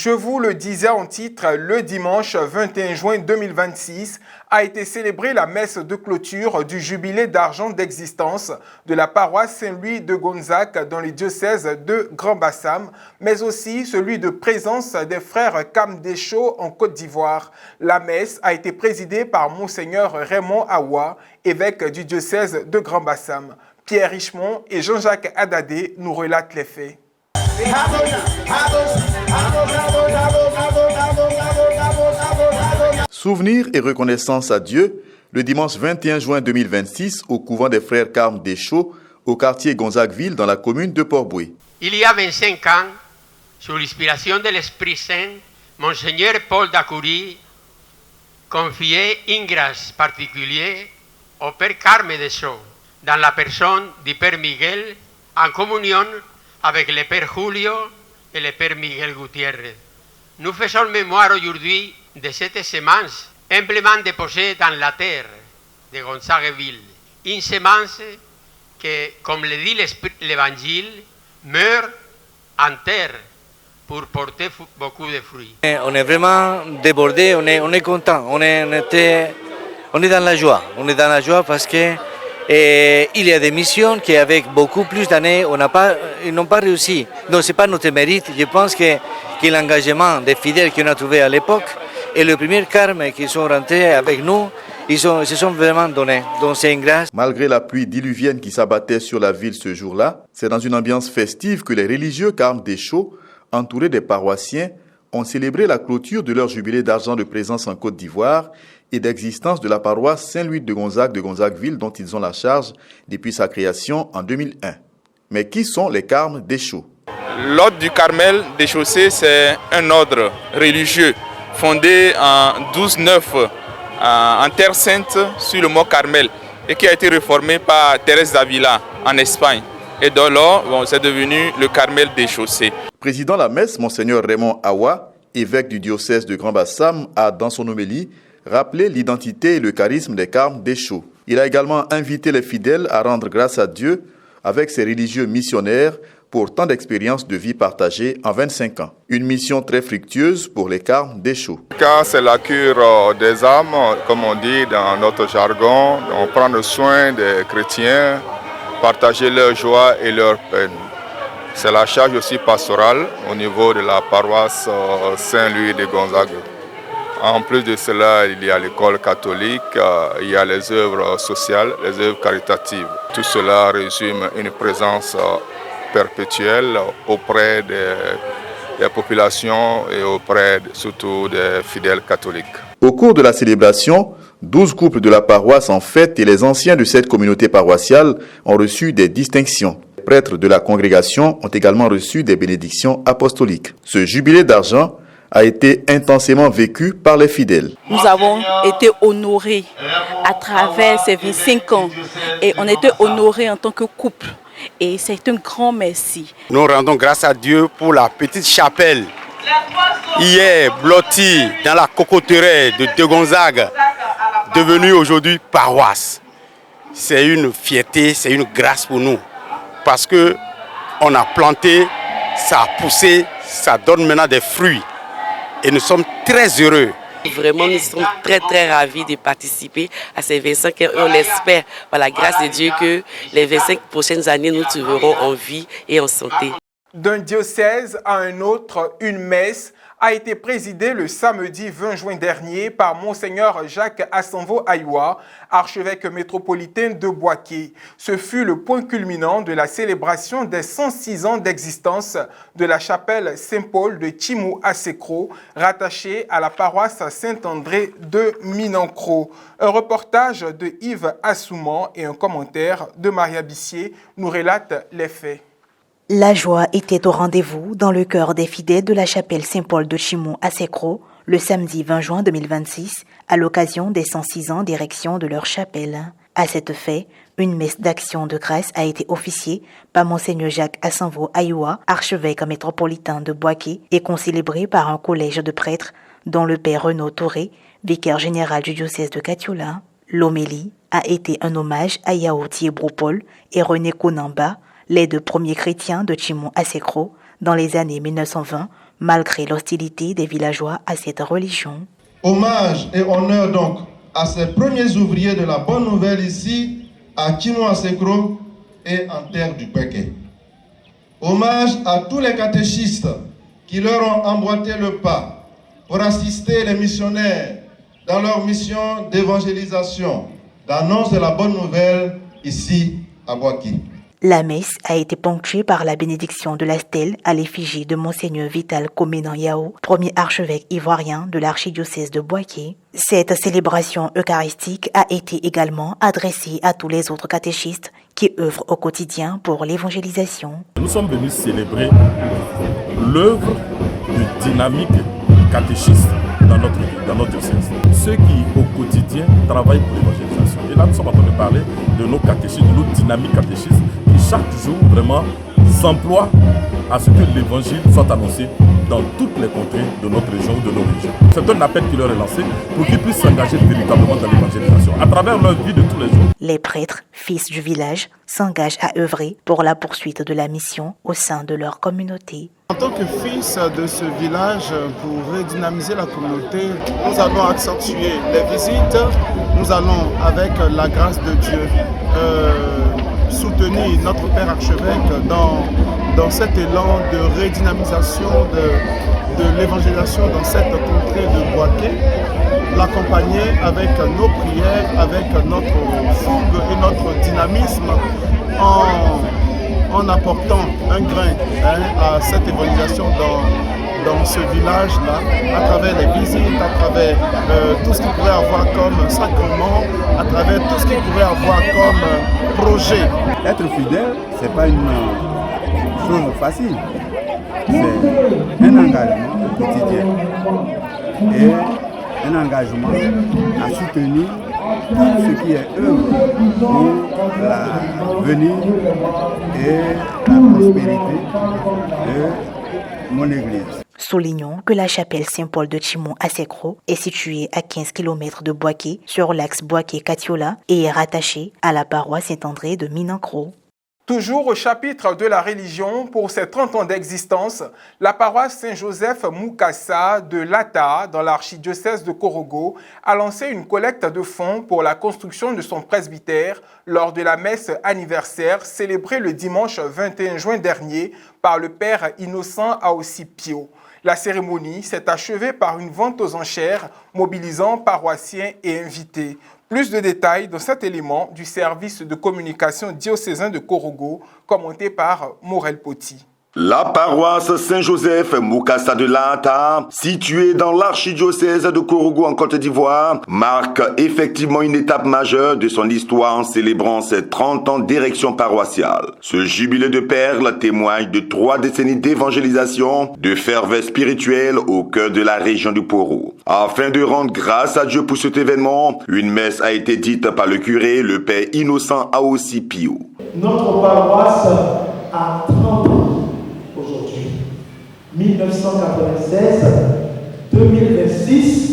Je vous le disais en titre, le dimanche 21 juin 2026 a été célébrée la messe de clôture du jubilé d'argent d'existence de la paroisse Saint-Louis de Gonzague dans le diocèse de Grand-Bassam, mais aussi celui de présence des frères Kamdecho en Côte d'Ivoire. La messe a été présidée par Monseigneur Raymond Awa, évêque du diocèse de Grand-Bassam. Pierre Richemont et Jean-Jacques Adadé nous relatent les faits. Souvenir et reconnaissance à Dieu, le dimanche 21 juin 2026 au couvent des frères Carmes Deschaux, au quartier Gonzagueville dans la commune de Port-Bouët. Il y a 25 ans, sous l'inspiration de l'Esprit Saint, Monseigneur Paul d'Acurie confiait une grâce particulière au Père Carme Deschaux, dans la personne du Père Miguel, en communion avec le Père Julio et le Père Miguel Gutiérrez. Nous faisons mémoire aujourd'hui de cette semence humblement déposée dans la terre de Gonzagueville. Une semence que, comme le dit l'Évangile, meurt en terre pour porter beaucoup de fruits. On est vraiment débordé, on est content, on est dans la joie. On est dans la joie parce que il y a des missions qu'avec beaucoup plus d'années, ils n'ont pas réussi. Donc ce n'est pas notre mérite. Je pense que l'engagement des fidèles qu'on a trouvé à l'époque et le premier carme qui sont rentrés avec nous, ils se sont vraiment donnés. Donc c'est une grâce. Malgré la pluie diluvienne qui s'abattait sur la ville ce jour-là, c'est dans une ambiance festive que les religieux Carmes Deschaux, entourés des paroissiens, ont célébré la clôture de leur jubilé d'argent de présence en Côte d'Ivoire et d'existence de la paroisse Saint-Louis de Gonzagueville dont ils ont la charge depuis sa création en 2001. Mais qui sont les Carmes Deschaux? L'ordre du Carmel des Chaussées, c'est un ordre religieux fondé en 1209 en Terre Sainte sur le mont Carmel et qui a été réformé par Thérèse d'Avila en Espagne. Et donc là, c'est devenu le Carmel des Chaussées. Président la messe, Monseigneur Raymond Awa, évêque du diocèse de Grand-Bassam, a dans son homélie rappelé l'identité et le charisme des Carmes Deschaux. Il a également invité les fidèles à rendre grâce à Dieu avec ses religieux missionnaires pour tant d'expériences de vie partagées en 25 ans. Une mission très fructueuse pour les Carmes Deschaux. Car c'est la cure des âmes, comme on dit dans notre jargon. On prend soin des chrétiens, partager leur joie et leur peine. C'est la charge aussi pastorale au niveau de la paroisse Saint-Louis de Gonzague. En plus de cela, il y a l'école catholique, il y a les œuvres sociales, les œuvres caritatives. Tout cela résume une présence perpétuelle auprès des populations et auprès surtout des fidèles catholiques. Au cours de la célébration, 12 couples de la paroisse en fête et les anciens de cette communauté paroissiale ont reçu des distinctions. Les prêtres de la congrégation ont également reçu des bénédictions apostoliques. Ce jubilé d'argent a été intensément vécu par les fidèles. Nous avons été honorés à travers ces 25 ans et on était honorés en tant que couple. Et c'est un grand merci. Nous rendons grâce à Dieu pour la petite chapelle hier blottie dans la cocoterie de Gonzague, devenue aujourd'hui paroisse. C'est une fierté, c'est une grâce pour nous. Parce qu'on a planté, ça a poussé, ça donne maintenant des fruits. Et nous sommes très heureux. Vraiment, nous sommes très ravis de participer à ces 25 ans. On espère, par la grâce de Dieu, que les 25 prochaines années, nous trouverons en vie et en santé. D'un diocèse à un autre, une messe a été présidée le samedi 20 juin dernier par Monseigneur Jacques Asanvo Ayoua, archevêque métropolitain de Bouaké. Ce fut le point culminant de la célébration des 106 ans d'existence de la chapelle Saint-Paul de Tchimou Asekro, rattachée à la paroisse Saint-André de Minancro. Un reportage de Yves Assouman et un commentaire de Maria Bissier nous relatent les faits. La joie était au rendez-vous dans le cœur des fidèles de la chapelle Saint-Paul de Tchimou Asekro le samedi 20 juin 2026 à l'occasion des 106 ans d'érection de leur chapelle. À cet effet, une messe d'action de grâce a été officiée par Monseigneur Jacques Asanvo Ayoua, archevêque métropolitain de Bouaké, et concélébrée par un collège de prêtres dont le père Renaud Touré, vicaire général du diocèse de Katioula. L'homélie a été un hommage à Yaouti Broupol et René Kounamba, les deux premiers chrétiens de Tchimou Asekro dans les années malgré l'hostilité des villageois à cette religion. Hommage et honneur donc à ces premiers ouvriers de la bonne nouvelle ici, à Chimou Asekro et en terre du Péké. Hommage à tous les catéchistes qui leur ont emboîté le pas pour assister les missionnaires dans leur mission d'évangélisation, d'annonce de la bonne nouvelle ici à Boaki. La messe a été ponctuée par la bénédiction de la stèle à l'effigie de Monseigneur Vital Komenan Yao, premier archevêque ivoirien de l'archidiocèse de Boaké. Cette célébration eucharistique a été également adressée à tous les autres catéchistes qui œuvrent au quotidien pour l'évangélisation. Nous sommes venus célébrer l'œuvre de dynamique catéchiste dans notre diocèse. Ceux qui, au quotidien, travaillent pour l'évangélisation. Et là, nous sommes en train de parler de nos catéchistes, de nos dynamiques catéchistes, qui chaque jour, vraiment, s'emploient à ce que l'évangile soit annoncé dans toutes les contrées de notre région ou de nos régions. C'est un appel qui leur est lancé pour qu'ils puissent s'engager véritablement dans l'évangélisation, à travers leur vie de tous les jours. Les prêtres, fils du village, s'engagent à œuvrer pour la poursuite de la mission au sein de leur communauté. En tant que fils de ce village, pour redynamiser la communauté, nous allons accentuer les visites, nous allons, avec la grâce de Dieu, soutenir notre Père archevêque dans cet élan de redynamisation de l'évangélisation dans cette contrée de Boaké, l'accompagner avec nos prières, avec notre fougue et notre dynamisme en apportant un grain à cette évangélisation dans ce village-là, à travers les visites, à travers tout ce qu'il pourrait avoir comme sacrement, à travers tout ce qu'il pourrait avoir comme projet. Être fidèle, ce n'est pas une chose facile. C'est un engagement au quotidien et un engagement à soutenir tout ce qui est œuvre pour la venue et la prospérité de mon église. Soulignons que la chapelle Saint-Paul de Chimou à Asekro est située à 15 km de Boaké sur l'axe Boaké-Katiola et est rattachée à la paroisse Saint-André de Minankro. Toujours au chapitre de la religion, pour ses 30 ans d'existence, la paroisse Saint-Joseph Moukassa de Lata, dans l'archidiocèse de Korogo, a lancé une collecte de fonds pour la construction de son presbytère lors de la messe anniversaire célébrée le dimanche 21 juin dernier par le père Innocent Aossi Pio. La cérémonie s'est achevée par une vente aux enchères mobilisant paroissiens et invités. Plus de détails dans cet élément du service de communication diocésain de Korogo, commenté par Morel Poti. La paroisse Saint-Joseph Moukassa de Lata, située dans l'archidiocèse de Korogo en Côte d'Ivoire, marque effectivement une étape majeure de son histoire en célébrant ses 30 ans d'érection paroissiale. Ce jubilé de perles témoigne de 3 décennies d'évangélisation, de ferveur spirituelle au cœur de la région du Poro. Afin de rendre grâce à Dieu pour cet événement, une messe a été dite par le curé, le père Innocent Aossi Pio. Notre paroisse a 30 ans. 1996-2026,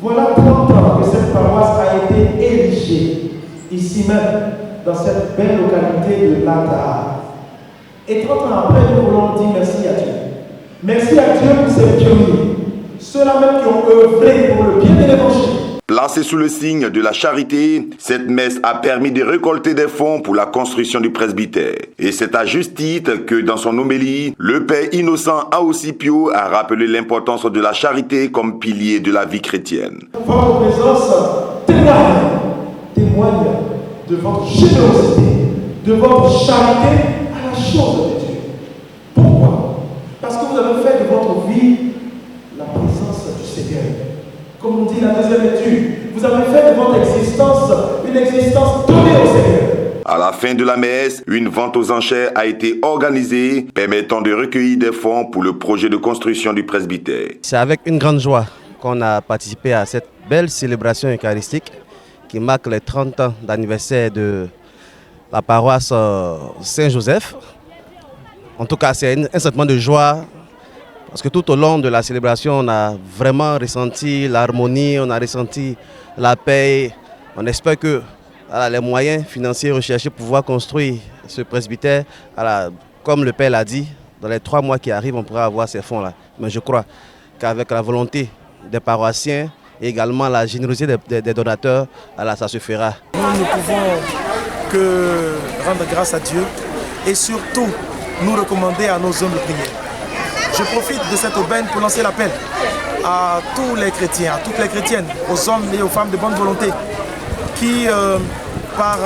voilà 30 ans que cette paroisse a été érigée, ici même, dans cette belle localité de Lata. Et 30 ans après, nous voulons dire merci à Dieu. Merci à Dieu pour ces pionniers, ceux-là même qui ont œuvré pour le bien de l'évangile. Placée sous le signe de la charité, cette messe a permis de récolter des fonds pour la construction du presbytère. Et c'est à juste titre que dans son homélie, le père Innocent Aossi Pio a rappelé l'importance de la charité comme pilier de la vie chrétienne. Votre présence témoigne de votre générosité, de votre charité à la chose de Dieu. Pourquoi? Parce que vous avez fait de votre vie la présence du Seigneur. Comme on dit la deuxième étude, vous avez fait de votre existence une existence donnée au Seigneur. À la fin de la messe, une vente aux enchères a été organisée, permettant de recueillir des fonds pour le projet de construction du presbytère. C'est avec une grande joie qu'on a participé à cette belle célébration eucharistique qui marque les 30 ans d'anniversaire de la paroisse Saint-Joseph. En tout cas, c'est un sentiment de joie. Parce que tout au long de la célébration, on a vraiment ressenti l'harmonie, on a ressenti la paix. On espère que les moyens financiers recherchés pour pouvoir construire ce presbytère, comme le Père l'a dit, dans les 3 mois qui arrivent, on pourra avoir ces fonds-là. Mais je crois qu'avec la volonté des paroissiens et également la générosité des donateurs, alors ça se fera. Nous ne pouvons que rendre grâce à Dieu et surtout nous recommander à nos hommes de prière. Je profite de cette aubaine pour lancer l'appel à tous les chrétiens, à toutes les chrétiennes, aux hommes et aux femmes de bonne volonté qui, par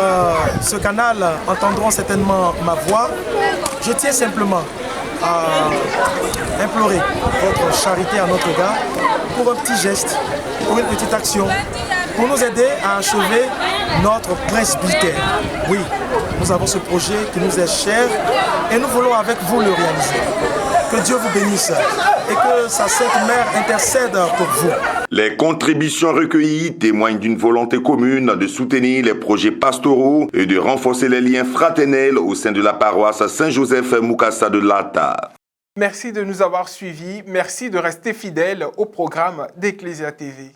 ce canal, entendront certainement ma voix. Je tiens simplement à implorer votre charité à notre égard pour un petit geste, pour une petite action, pour nous aider à achever notre presbytère. Oui, nous avons ce projet qui nous est cher et nous voulons avec vous le réaliser. Que Dieu vous bénisse et que sa Sainte Mère intercède pour vous. Les contributions recueillies témoignent d'une volonté commune de soutenir les projets pastoraux et de renforcer les liens fraternels au sein de la paroisse Saint-Joseph Mukasa de Lata. Merci de nous avoir suivis. Merci de rester fidèles au programme d'Ecclesia TV.